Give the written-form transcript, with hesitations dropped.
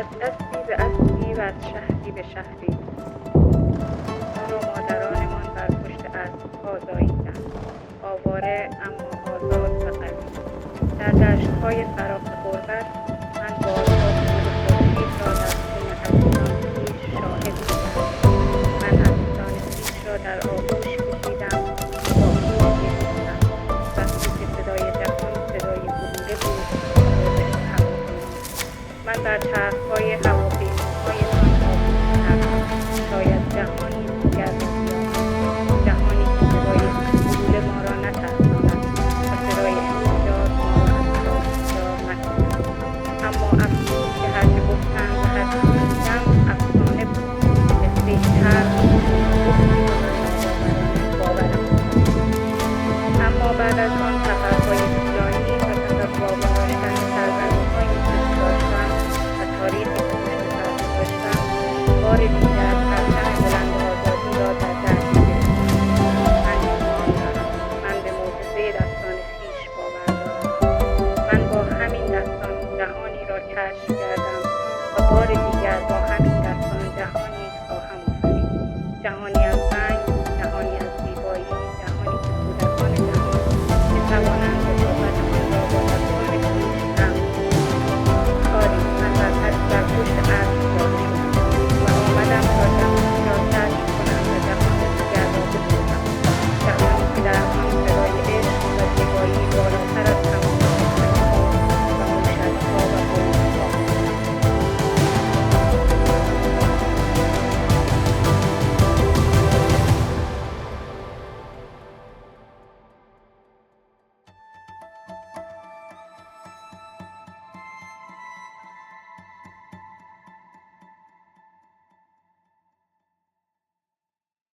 از اسبی به اسبی و از شهری به شهری ما را مادرانمان بر پشت اسبها زاییدند، آواره اما آزاد و قوی. در دشت‌های فراخ غربت من بارها غروب خورشید را در خون عزیزان خویش شاهد بودم. من عزیزان خویش را در آغوش کشیدم، با آنها گریستم. وقتی که صدای جهان صدای گلوله بود، تازه هواپیما. من بر چرخ